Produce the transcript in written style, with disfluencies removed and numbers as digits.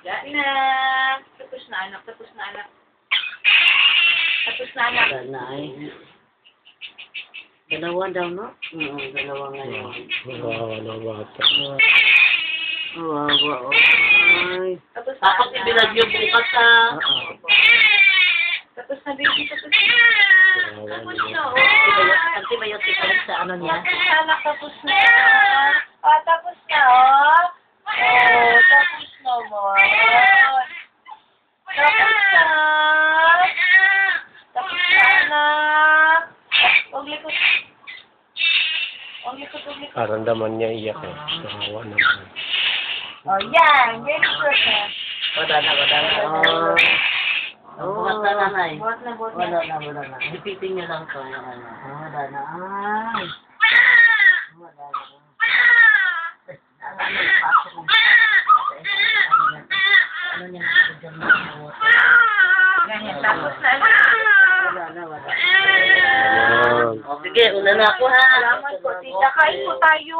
Yan na. Tapos na anak. Tapos na anak. Tapos na anak. Wala na ay. Dalawa daw, no? Oo, dalawa ngayon. Wala bata. Wawa, ay. Tapos na Dapat anak. ibilad yung bukas, ha? Oo. Tapos na baby. Tapos na. Tapos na. Antibiotic ulit sa ano niya. Tapos na anak. Tapos na. Oh, tapos na oh. Oh, tapos naman. Tapos na. Tapos na anak. Huwag likod. Huwag likod, huwag likod. Karamdaman niya iyak eh. Nakawa naman. Oh, yan. Very good na. Wala na. Bukas na nanay. Buhat na, buhat Wala na. na. Ipitin niyo lang to. Yung ano. Wala na. Ay. Wala na. Ano yung pasok mo? Ano niya? Diyan mo ang water. Ganyan. Tapos na. Wala. Ayan. O, sige. Una na ako, ha? Salamat po, tita. Kain po tayo.